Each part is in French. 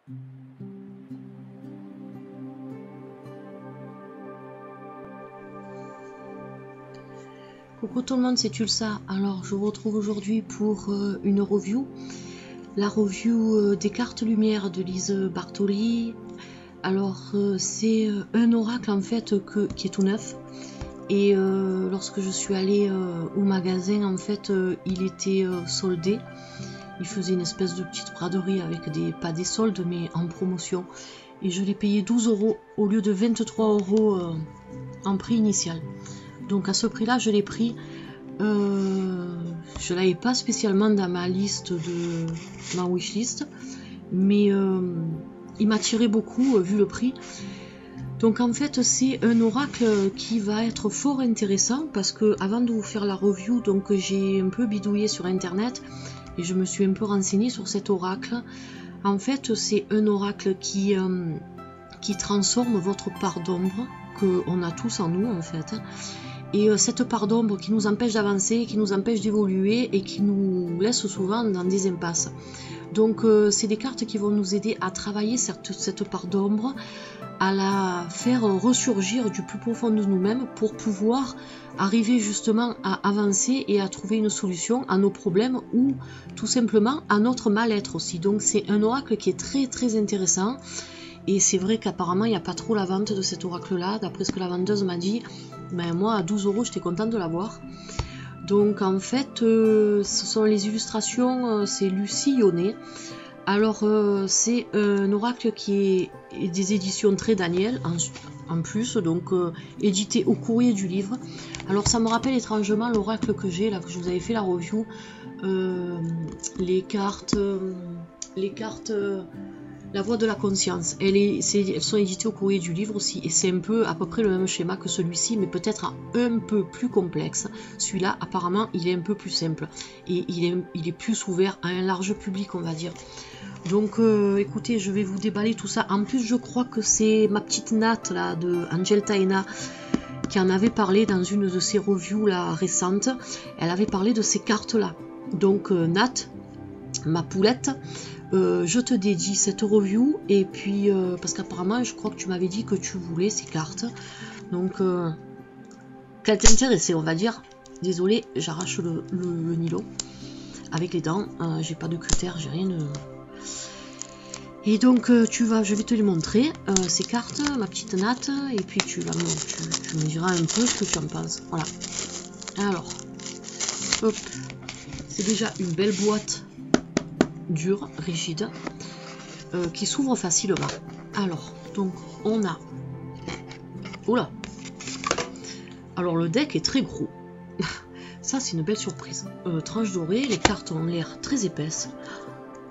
Coucou tout le monde, c'est Tulsa. Alors je vous retrouve aujourd'hui pour une review. La review des cartes lumière de Lise Bartoli. Alors c'est un oracle en fait qui est tout neuf. Et lorsque je suis allée au magasin, en fait il était soldé. Il faisait une espèce de petite braderie avec pas des soldes mais en promotion. Et je l'ai payé 12 € au lieu de 23 € en prix initial. Donc à ce prix là je l'ai pris. Je l'avais pas spécialement dans ma liste de ma wishlist, mais il m'attirait beaucoup vu le prix. Donc en fait c'est un oracle qui va être fort intéressant parce que avant de vous faire la review, donc j'ai un peu bidouillé sur internet et je me suis un peu renseignée sur cet oracle. En fait c'est un oracle qui transforme votre part d'ombre qu'on a tous en nous en fait. Et cette part d'ombre qui nous empêche d'avancer, qui nous empêche d'évoluer et qui nous laisse souvent dans des impasses. Donc c'est des cartes qui vont nous aider à travailler cette part d'ombre, à la faire ressurgir du plus profond de nous-mêmes pour pouvoir arriver justement à avancer et à trouver une solution à nos problèmes ou tout simplement à notre mal-être aussi. Donc c'est un oracle qui est très très intéressant. Et c'est vrai qu'apparemment il n'y a pas trop la vente de cet oracle là, d'après ce que la vendeuse m'a dit. Ben, moi à 12 € j'étais contente de l'avoir. Donc en fait ce sont les illustrations, c'est Lucie Yonnet. Alors c'est un oracle qui est des éditions Très Daniel en plus, donc édité au courrier du livre. Alors ça me rappelle étrangement l'oracle que j'ai là, que je vous avais fait la review, les cartes La Voix de la Conscience. Elles sont éditées au courrier du livre aussi, et c'est un peu à peu près le même schéma que celui-ci, mais peut-être un peu plus complexe. Celui-là, apparemment, il est un peu plus simple, et il est plus ouvert à un large public, on va dire. Donc, écoutez, je vais vous déballer tout ça. En plus, je crois que c'est ma petite Nat, là, de Angel Taena, qui en avait parlé dans une de ses reviews, là, récentes. Elle avait parlé de ces cartes-là. Donc, Nat, ma poulette, je te dédie cette review, et puis parce qu'apparemment je crois que tu m'avais dit que tu voulais ces cartes, donc qu'elle t'intéressait, on va dire. Désolée, j'arrache le nylon avec les dents, j'ai pas de cutter, j'ai rien de... Et donc je vais te les montrer, ces cartes, ma petite Nat, et puis tu me diras un peu ce que tu en penses. Voilà, alors hop, c'est déjà une belle boîte dure, rigide, qui s'ouvre facilement. Alors, donc on a... Oula. Alors le deck est très gros. Ça c'est une belle surprise. Tranche dorée, les cartes ont l'air très épaisses.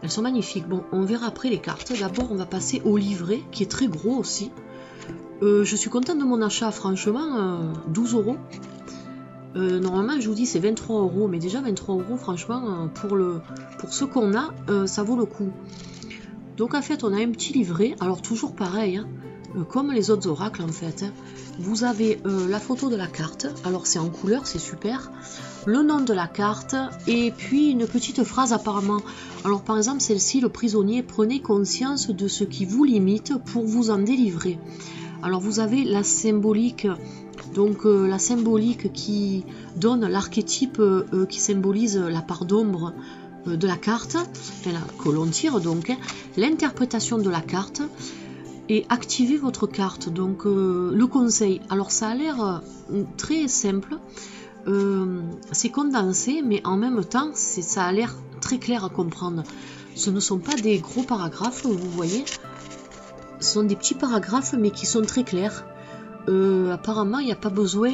Elles sont magnifiques. Bon, on verra après les cartes. D'abord on va passer au livret, qui est très gros aussi. Je suis contente de mon achat, franchement, 12 €. Normalement je vous dis c'est 23 €, mais déjà 23 € franchement pour ce qu'on a, ça vaut le coup. Donc en fait on a un petit livret, alors toujours pareil, hein, comme les autres oracles en fait, hein. Vous avez la photo de la carte, alors c'est en couleur, c'est super, le nom de la carte, et puis une petite phrase apparemment. Alors par exemple celle-ci, le prisonnier, prenez conscience de ce qui vous limite pour vous en délivrer. Alors vous avez la symbolique. Donc la symbolique qui donne l'archétype qui symbolise la part d'ombre de la carte, que l'on tire donc, hein, l'interprétation de la carte, et activer votre carte. Donc le conseil, alors ça a l'air très simple, c'est condensé, mais en même temps ça a l'air très clair à comprendre. Ce ne sont pas des gros paragraphes, vous voyez, ce sont des petits paragraphes mais qui sont très clairs. Apparemment il n'y a pas besoin,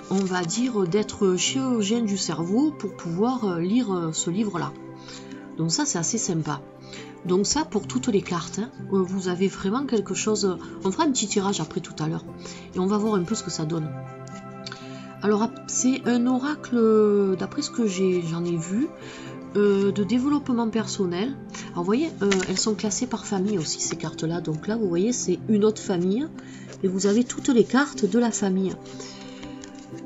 on va dire, d'être chirurgien du cerveau pour pouvoir lire ce livre là. Donc ça c'est assez sympa. Donc ça pour toutes les cartes, hein, vous avez vraiment quelque chose. On fera un petit tirage après tout à l'heure et on va voir un peu ce que ça donne. Alors c'est un oracle, d'après ce que j'en ai vu, de développement personnel. Alors vous voyez, elles sont classées par famille aussi ces cartes là. Donc là vous voyez c'est une autre famille. Et vous avez toutes les cartes de la famille.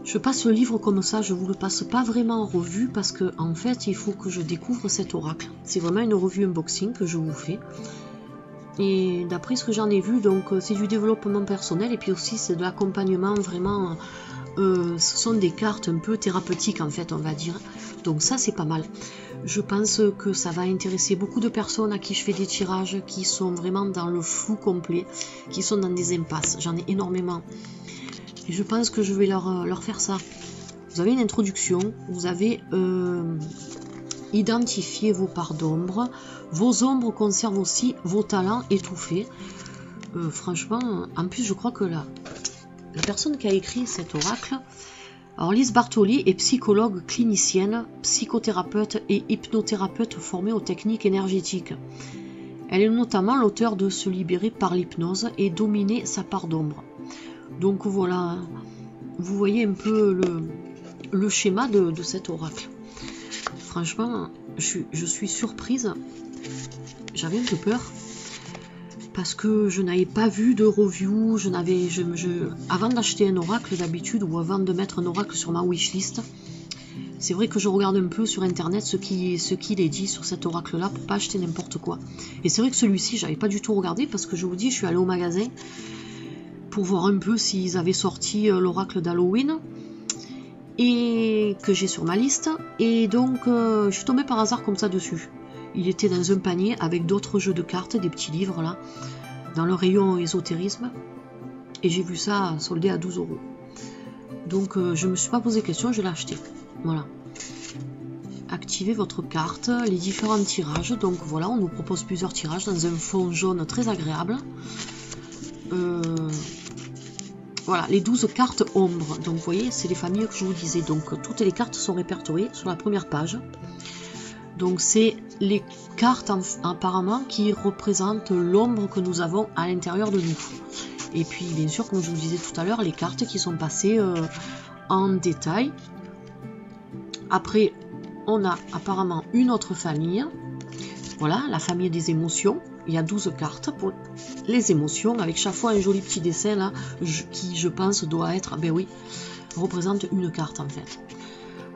Je passe le livre comme ça, je ne vous le passe pas vraiment en revue parce que en fait il faut que je découvre cet oracle. C'est vraiment une revue unboxing que je vous fais. Et d'après ce que j'en ai vu, donc c'est du développement personnel et puis aussi c'est de l'accompagnement vraiment. Ce sont des cartes un peu thérapeutiques en fait, on va dire. Donc ça c'est pas mal. Je pense que ça va intéresser beaucoup de personnes à qui je fais des tirages qui sont vraiment dans le flou complet, qui sont dans des impasses. J'en ai énormément. Et je pense que je vais leur faire ça. Vous avez une introduction, vous avez identifié vos parts d'ombre. Vos ombres conservent aussi vos talents étouffés. Franchement, en plus je crois que la personne qui a écrit cet oracle, alors Lise Bartoli est psychologue clinicienne, psychothérapeute et hypnothérapeute formée aux techniques énergétiques. Elle est notamment l'auteur de Se libérer par l'hypnose et dominer sa part d'ombre. Donc voilà, vous voyez un peu le schéma de cet oracle. Franchement, je suis surprise. J'avais un peu peur. Parce que je n'avais pas vu de review, avant d'acheter un oracle d'habitude ou avant de mettre un oracle sur ma wishlist, c'est vrai que je regarde un peu sur internet ce qu'il est dit sur cet oracle là pour pas acheter n'importe quoi. Et c'est vrai que celui-ci j'avais pas du tout regardé parce que je vous dis je suis allée au magasin pour voir un peu s'ils avaient sorti l'oracle d'Halloween et que j'ai sur ma liste et donc je suis tombée par hasard comme ça dessus. Il était dans un panier avec d'autres jeux de cartes, des petits livres là, dans le rayon ésotérisme. Et j'ai vu ça soldé à 12 €. Donc je ne me suis pas posé question, je l'ai acheté. Voilà. Activez votre carte, les différents tirages. Donc voilà, on nous propose plusieurs tirages dans un fond jaune très agréable. Voilà, les 12 cartes ombres. Donc vous voyez, c'est les familles que je vous disais. Donc toutes les cartes sont répertoriées sur la première page. Donc c'est les cartes apparemment qui représentent l'ombre que nous avons à l'intérieur de nous. Et puis bien sûr, comme je vous disais tout à l'heure, les cartes qui sont passées en détail. Après, on a apparemment une autre famille. Voilà, la famille des émotions. Il y a 12 cartes pour les émotions, avec chaque fois un joli petit dessin là, qui je pense doit être, ben oui, représente une carte en fait.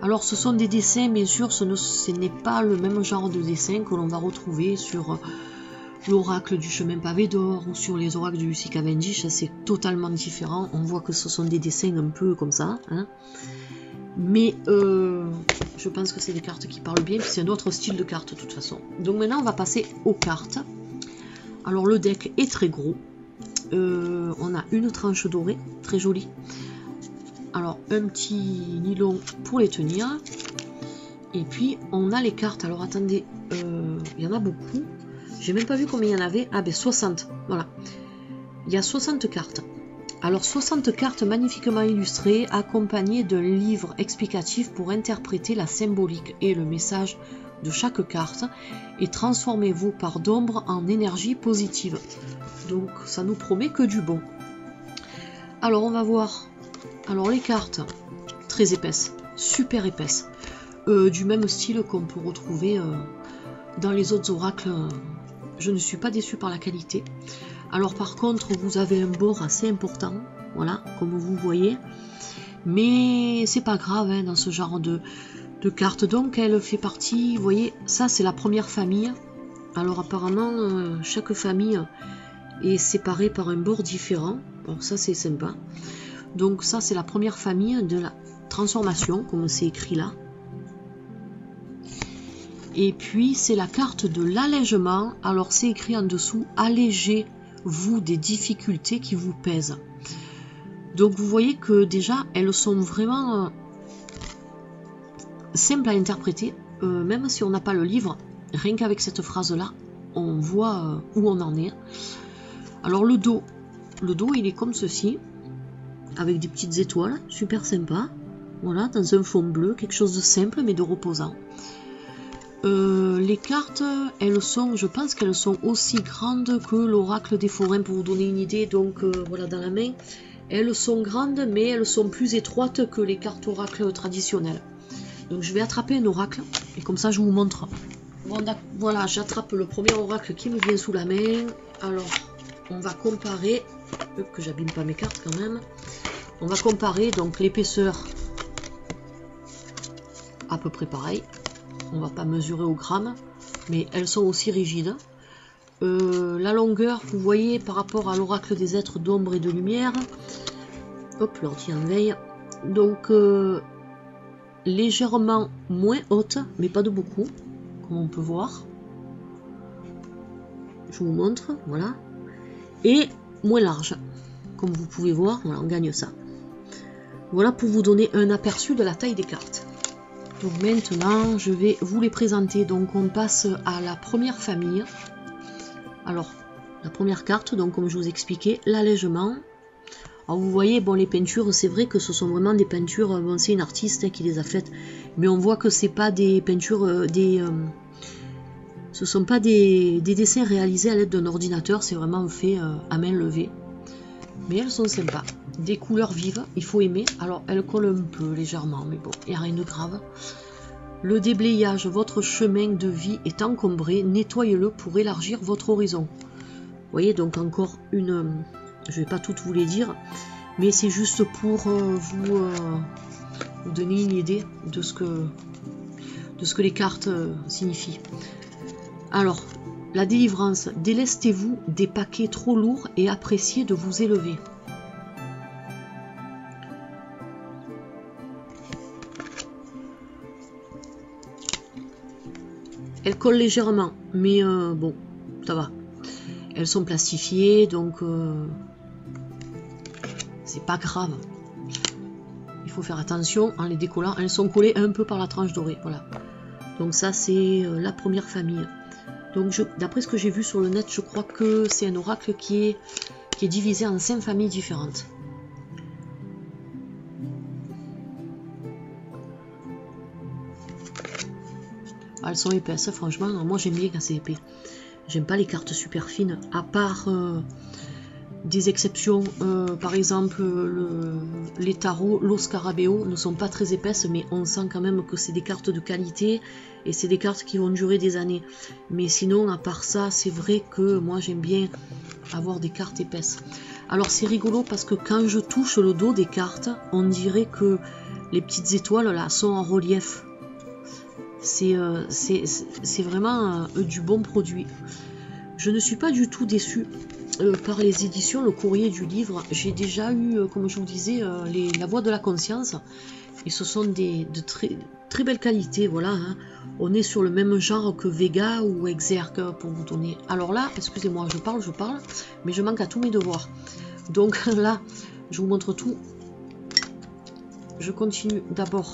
Alors ce sont des dessins, bien sûr, ce n'est pas le même genre de dessin que l'on va retrouver sur l'oracle du chemin pavé d'or ou sur les oracles du Lucy Cavendish, c'est totalement différent. On voit que ce sont des dessins un peu comme ça, hein. Mais je pense que c'est des cartes qui parlent bien, puis c'est un autre style de carte de toute façon. Donc maintenant on va passer aux cartes. Alors le deck est très gros, on a une tranche dorée, très jolie. Alors un petit nylon pour les tenir. Et puis on a les cartes. Alors attendez, il y en a beaucoup. J'ai même pas vu combien il y en avait. Ah ben 60, voilà. Il y a 60 cartes. Alors 60 cartes magnifiquement illustrées, accompagnées d'un livre explicatif pour interpréter la symbolique et le message de chaque carte et transformer vos parts d'ombre en énergie positive. Donc ça nous promet que du bon. Alors on va voir. Alors les cartes, très épaisses, super épaisses, du même style qu'on peut retrouver dans les autres oracles. Je ne suis pas déçue par la qualité. Alors par contre, vous avez un bord assez important, voilà, comme vous voyez. Mais c'est pas grave hein, dans ce genre de cartes. Donc elle fait partie, vous voyez, ça c'est la première famille. Alors apparemment, chaque famille est séparée par un bord différent. Bon, ça c'est sympa. Donc ça c'est la première famille de la transformation, comme c'est écrit là. Et puis c'est la carte de l'allègement. Alors c'est écrit en dessous, allégez-vous des difficultés qui vous pèsent. Donc vous voyez que déjà elles sont vraiment simples à interpréter. Même si on n'a pas le livre, rien qu'avec cette phrase là, on voit où on en est. Alors le dos il est comme ceci, avec des petites étoiles, super sympa. Voilà, dans un fond bleu, quelque chose de simple mais de reposant. Les cartes, elles sont, je pense qu'elles sont aussi grandes que l'oracle des forains pour vous donner une idée. Donc voilà, dans la main, elles sont grandes mais elles sont plus étroites que les cartes oracle traditionnelles. Donc je vais attraper un oracle et comme ça je vous montre. Bon, voilà, j'attrape le premier oracle qui me vient sous la main. Alors on va comparer, que j'abîme pas mes cartes quand même. On va comparer donc l'épaisseur à peu près pareil. On va pas mesurer au gramme, mais elles sont aussi rigides. la longueur, vous voyez, par rapport à l'oracle des êtres d'ombre et de lumière. Hop, l'ordi en veille. Donc, légèrement moins haute, mais pas de beaucoup, comme on peut voir. Je vous montre, voilà. Et moins large, comme vous pouvez voir, voilà, on gagne ça. Voilà pour vous donner un aperçu de la taille des cartes. Donc maintenant, je vais vous les présenter. Donc on passe à la première famille. Alors, la première carte, donc comme je vous expliquais, l'allègement. Alors vous voyez, bon, les peintures, c'est vrai que ce sont vraiment des peintures, bon, c'est une artiste qui les a faites, mais on voit que c'est pas des peintures, ce sont pas des dessins réalisés à l'aide d'un ordinateur, c'est vraiment fait à main levée. Mais elles sont sympas. Des couleurs vives, il faut aimer. Alors, elles collent un peu légèrement, mais bon, il n'y a rien de grave. Le déblayage, votre chemin de vie est encombré, nettoyez-le pour élargir votre horizon. Vous voyez, donc encore une... je ne vais pas toutes vous les dire, mais c'est juste pour vous donner une idée de ce que les cartes signifient. Alors, la délivrance, délestez-vous des paquets trop lourds et appréciez de vous élever. Elles collent légèrement, mais bon, ça va. Elles sont plastifiées, donc c'est pas grave. Il faut faire attention en les décollant. Elles sont collées un peu par la tranche dorée, voilà. Donc ça, c'est la première famille. Donc d'après ce que j'ai vu sur le net, je crois que c'est un oracle qui est divisé en 5 familles différentes. Elles sont épaisses, franchement. Moi, j'aime bien quand c'est épais. J'aime pas les cartes super fines, à part des exceptions. Par exemple, les tarots, los scarabéos ne sont pas très épaisses, mais on sent quand même que c'est des cartes de qualité et c'est des cartes qui vont durer des années. Mais sinon, à part ça, c'est vrai que moi, j'aime bien avoir des cartes épaisses. Alors, c'est rigolo parce que quand je touche le dos des cartes, on dirait que les petites étoiles là sont en relief. C'est vraiment du bon produit. Je ne suis pas du tout déçue par les éditions Le Courrier du Livre. J'ai déjà eu, comme je vous disais, La Voix de la Conscience. Et ce sont de très belle qualité. Voilà, hein. On est sur le même genre que Vega ou Exergue pour vous donner. Alors là, excusez-moi, je parle, mais je manque à tous mes devoirs. Donc là, je vous montre tout. Je continue d'abord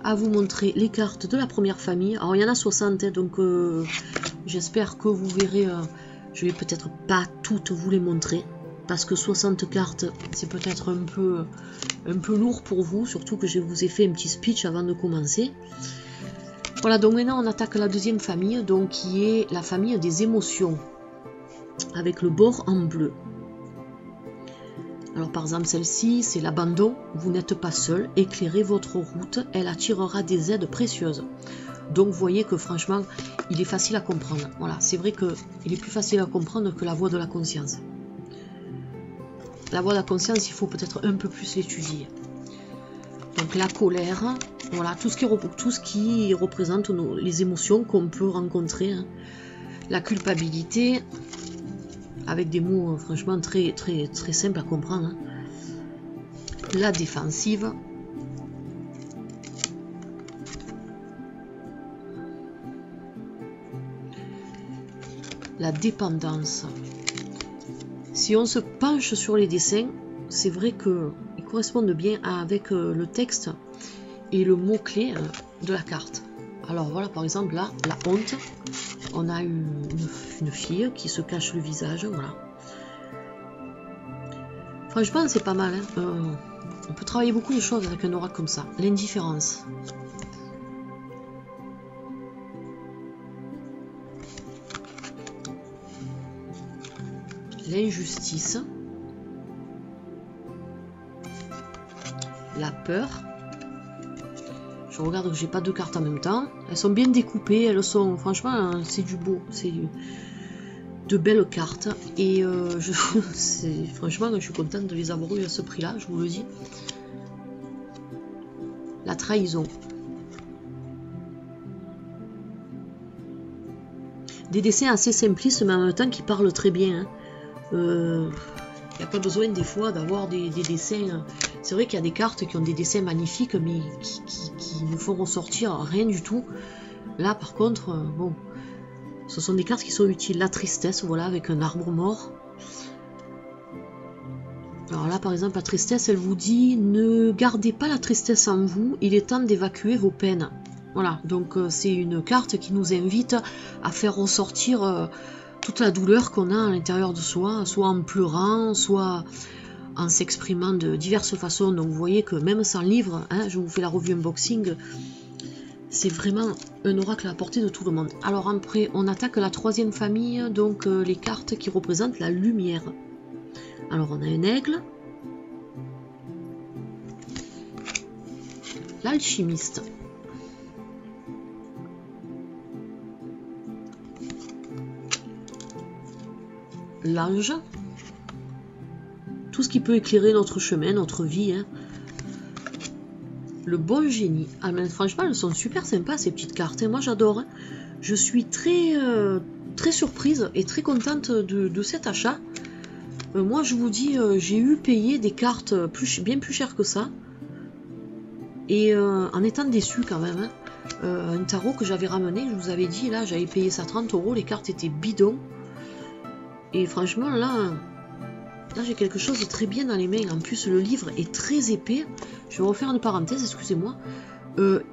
à vous montrer les cartes de la première famille. Alors il y en a 60, hein, donc j'espère que vous verrez. Je vais peut-être pas toutes vous les montrer, parce que 60 cartes, c'est peut-être un peu lourd pour vous, surtout que je vous ai fait un petit speech avant de commencer. Voilà, donc maintenant on attaque la deuxième famille, donc qui est la famille des émotions, avec le bord en bleu. Alors par exemple celle-ci, c'est l'abandon, vous n'êtes pas seul, éclairez votre route, elle attirera des aides précieuses. Donc vous voyez que franchement, il est facile à comprendre. Voilà, c'est vrai qu'il est plus facile à comprendre que la voix de la conscience. La voix de la conscience, il faut peut-être un peu plus l'étudier. Donc la colère, voilà, tout ce qui représente les émotions qu'on peut rencontrer. Hein. La culpabilité, avec des mots franchement très simples à comprendre. Hein. La défensive. La dépendance. Si on se penche sur les dessins, c'est vrai qu'ils correspondent bien avec le texte et le mot-clé de la carte. Alors voilà, par exemple, là, la honte. On a une fille qui se cache le visage, voilà. Franchement, c'est pas mal. Hein. On peut travailler beaucoup de choses avec un oracle comme ça. L'indifférence. L'injustice. La peur. Je regarde que j'ai pas deux cartes en même temps. Elles sont bien découpées, elles sont, franchement, c'est du beau, c'est de belles cartes. Et franchement, je suis contente de les avoir eues à ce prix-là, je vous le dis. La trahison. des dessins assez simplistes, mais en même temps qui parlent très bien. Il n'y a pas besoin des fois d'avoir des dessins. C'est vrai qu'il y a des cartes qui ont des dessins magnifiques, mais qui ne font ressortir rien du tout. Là, par contre, bon, ce sont des cartes qui sont utiles. La tristesse, voilà, avec un arbre mort. Alors là, par exemple, la tristesse, elle vous dit « Ne gardez pas la tristesse en vous, il est temps d'évacuer vos peines. » Voilà, donc c'est une carte qui nous invite à faire ressortir toute la douleur qu'on a à l'intérieur de soi, soit en pleurant, soit en s'exprimant de diverses façons. Donc vous voyez que même sans livre, hein, je vous fais la revue unboxing, c'est vraiment un oracle à la portée de tout le monde. Alors après, on attaque la troisième famille, donc les cartes qui représentent la lumière. Alors on a un aigle, l'alchimiste, l'ange, tout ce qui peut éclairer notre chemin, notre vie, hein. Le bon génie. Ah mais franchement, elles sont super sympas ces petites cartes, hein. Moi j'adore, hein. Je suis très surprise et très contente de cet achat. Moi je vous dis, j'ai eu payé des cartes bien plus chères que ça, et en étant déçue quand même, hein. Un tarot que j'avais ramené, je vous avais dit, là j'avais payé ça 30 €, les cartes étaient bidons, et franchement là j'ai quelque chose de très bien dans les mains. En plus le livre est très épais, je vais refaire une parenthèse, excusez-moi.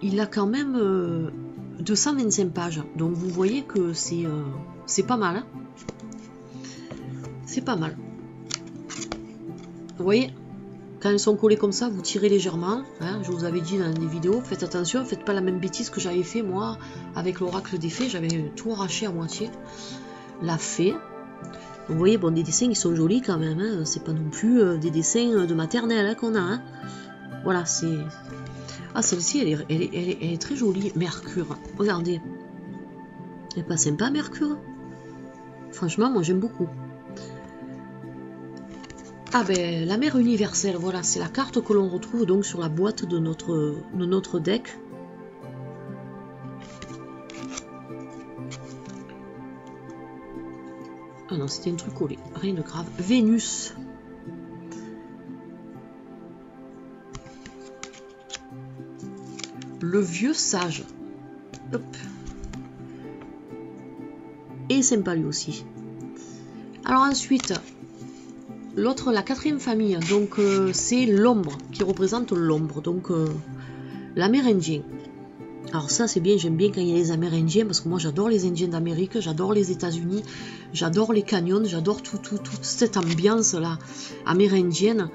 Il a quand même 225 pages, donc vous voyez que c'est pas mal, hein. C'est pas mal. Vous voyez, quand elles sont collées comme ça, vous tirez légèrement, hein, je vous avais dit dans des vidéos, faites attention, faites pas la même bêtise que j'avais fait moi avec l'oracle des fées, j'avais tout arraché à moitié. La fée, vous voyez, bon, des dessins qui sont jolis quand même, hein, c'est pas non plus des dessins de maternelle, hein, qu'on a, hein. Voilà, c'est... Ah, celle-ci, elle est très jolie. Mercure, regardez. Elle est pas sympa, Mercure? Franchement, moi j'aime beaucoup. Ah ben, la mère universelle, voilà, c'est la carte que l'on retrouve donc sur la boîte de notre deck. Ah non, c'était un truc collé, rien de grave. Vénus. Le vieux sage. Hop. Et sympa lui aussi. Alors ensuite... L'autre, la quatrième famille, donc c'est l'ombre, qui représente l'ombre, donc l'amérindien. Alors ça c'est bien, j'aime bien quand il y a les amérindiens, parce que moi j'adore les indiens d'Amérique, j'adore les États-Unis, j'adore les canyons, j'adore toute cette ambiance là amérindienne.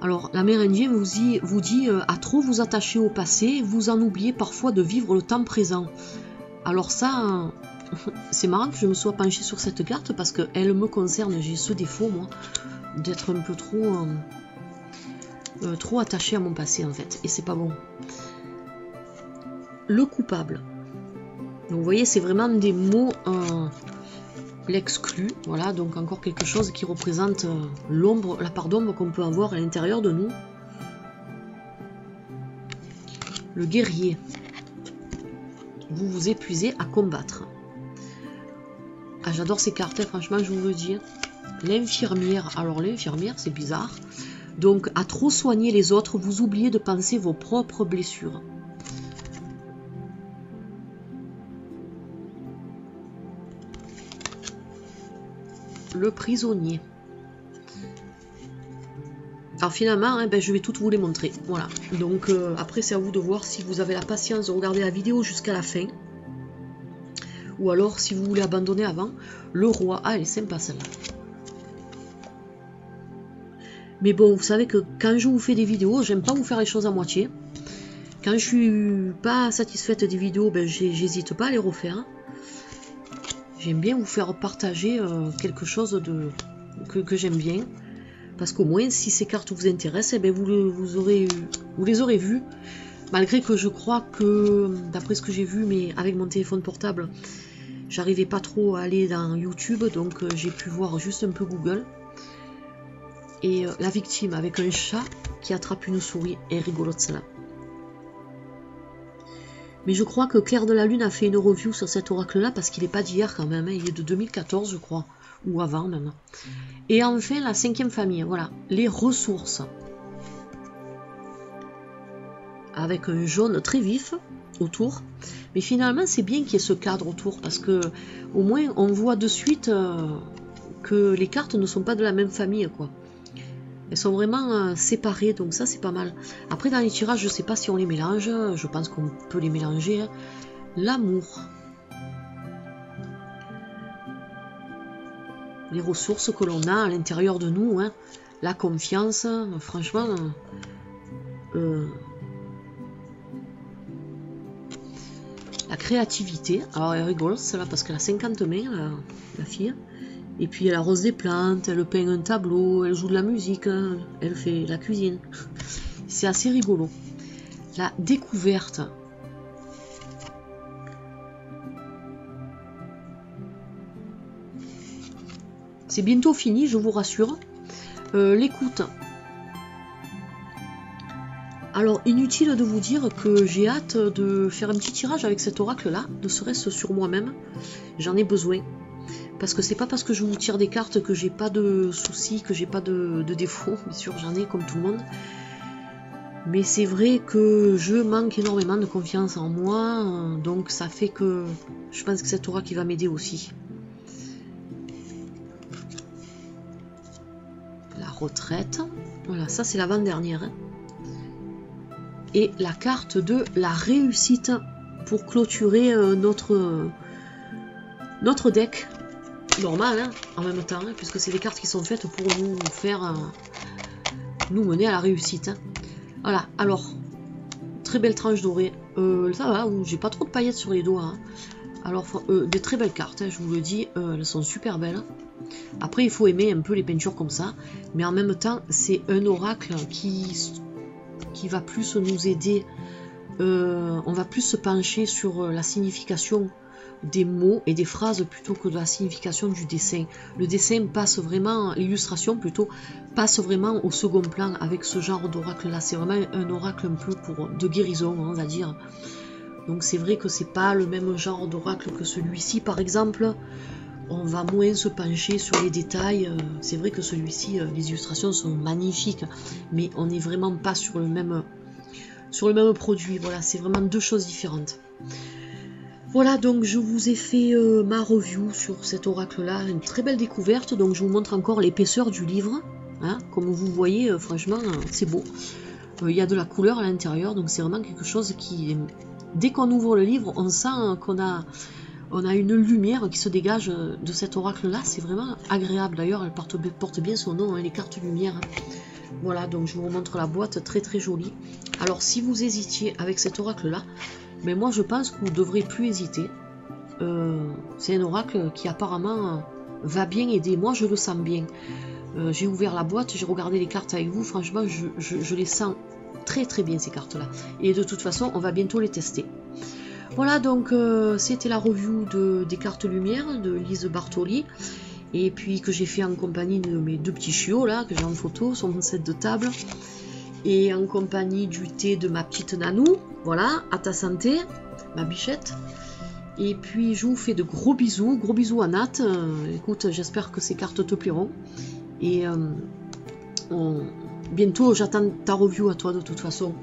Alors l'amérindien vous dit à trop vous attacher au passé, vous en oubliez parfois de vivre le temps présent. Alors ça, c'est marrant que je me sois penchée sur cette carte, parce qu'elle me concerne, j'ai ce défaut moi, d'être un peu trop attaché à mon passé en fait, et c'est pas bon. Le coupable, donc vous voyez, c'est vraiment des mots l'exclu, voilà, donc encore quelque chose qui représente l'ombre, la part d'ombre qu'on peut avoir à l'intérieur de nous. Le guerrier, vous vous épuisez à combattre. Ah, j'adore ces cartes, franchement, je vous le dis. L'infirmière, alors l'infirmière c'est bizarre, donc à trop soigner les autres, vous oubliez de penser vos propres blessures. Le prisonnier. Alors finalement, hein, ben, je vais toutes vous les montrer, voilà, donc après c'est à vous de voir si vous avez la patience de regarder la vidéo jusqu'à la fin, ou alors si vous voulez abandonner avant. Le roi, ah elle est sympa celle-là. Mais bon, vous savez que quand je vous fais des vidéos, j'aime pas vous faire les choses à moitié. Quand je suis pas satisfaite des vidéos, ben j'hésite pas à les refaire. J'aime bien vous faire partager quelque chose que j'aime bien. Parce qu'au moins, si ces cartes vous intéressent, eh ben vous les aurez vues. Malgré que je crois que, d'après ce que j'ai vu, mais avec mon téléphone portable, j'arrivais pas trop à aller dans YouTube, donc j'ai pu voir juste un peu Google. Et la victime avec un chat qui attrape une souris est rigolote celle-là. Mais je crois que Claire de la Lune a fait une review sur cet oracle-là, parce qu'il n'est pas d'hier quand même, hein, il est de 2014 je crois, ou avant même. Et enfin la 5e famille, voilà, les ressources. Avec un jaune très vif autour. Mais finalement c'est bien qu'il y ait ce cadre autour, parce que au moins on voit de suite que les cartes ne sont pas de la même famille, quoi. Elles sont vraiment séparées, donc ça c'est pas mal. Après dans les tirages, je sais pas si on les mélange, je pense qu'on peut les mélanger. Hein. L'amour. Les ressources que l'on a à l'intérieur de nous, hein. La confiance, franchement. La créativité. Alors elle rigole, celle-là, parce qu'elle a 50 mains, la fille. Et puis elle arrose des plantes, elle peint un tableau, elle joue de la musique, hein, elle fait la cuisine. C'est assez rigolo. La découverte. C'est bientôt fini, je vous rassure. L'écoute. Alors, inutile de vous dire que j'ai hâte de faire un petit tirage avec cet oracle-là, ne serait-ce sur moi-même. J'en ai besoin. Parce que c'est pas parce que je vous tire des cartes que j'ai pas de soucis, que j'ai pas de défauts. Bien sûr, j'en ai comme tout le monde. Mais c'est vrai que je manque énormément de confiance en moi. Donc ça fait que je pense que cet oracle va m'aider aussi. La retraite. Voilà, ça c'est l'avant-dernière. Hein. Et la carte de la réussite pour clôturer notre deck. Normal, hein, en même temps, hein, puisque c'est des cartes qui sont faites pour nous faire nous mener à la réussite. Hein. Voilà, alors, très belle tranche dorée. Ça va, j'ai pas trop de paillettes sur les doigts. Hein. Alors, des très belles cartes, hein, je vous le dis, elles sont super belles. Après, il faut aimer un peu les peintures comme ça, mais en même temps, c'est un oracle qui va plus nous aider. On va plus se pencher sur la signification des mots et des phrases plutôt que de la signification du dessin. Le dessin passe vraiment, l'illustration plutôt, passe vraiment au second plan avec ce genre d'oracle là. C'est vraiment un oracle un peu de guérison, on va dire. Donc c'est vrai que c'est pas le même genre d'oracle que celui-ci par exemple. On va moins se pencher sur les détails. C'est vrai que celui-ci, les illustrations sont magnifiques, mais on n'est vraiment pas sur le même produit. Voilà, c'est vraiment deux choses différentes. Voilà, donc je vous ai fait ma review sur cet oracle-là, une très belle découverte. Donc je vous montre encore l'épaisseur du livre. Hein, comme vous voyez, franchement, c'est beau. Il y a de la couleur à l'intérieur, donc c'est vraiment quelque chose qui... Dès qu'on ouvre le livre, on sent qu'on a une lumière qui se dégage de cet oracle-là. C'est vraiment agréable. D'ailleurs, elle porte bien son nom, hein, les cartes lumière. Voilà, donc je vous remontre la boîte, très très jolie. Alors, si vous hésitiez avec cet oracle-là, mais moi je pense que vous ne devrez plus hésiter. C'est un oracle qui apparemment va bien aider. Moi je le sens bien. J'ai ouvert la boîte, j'ai regardé les cartes avec vous. Franchement je les sens très très bien ces cartes là. Et de toute façon on va bientôt les tester. Voilà, donc c'était la review des cartes lumière de Lise Bartoli. Et puis que j'ai fait en compagnie de mes deux petits chiots là, que j'ai en photo sur mon set de table. Et en compagnie du thé de ma petite Nanou. Voilà, à ta santé, ma bichette. Et puis je vous fais de gros bisous à Nat. Écoute, j'espère que ces cartes te plairont. Et bientôt, j'attends ta review à toi de toute façon.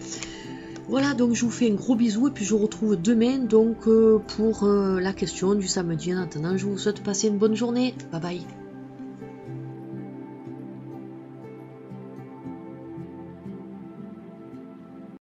Voilà, donc je vous fais un gros bisou et puis je vous retrouve demain donc pour la question du samedi. En attendant, je vous souhaite de passer une bonne journée. Bye bye.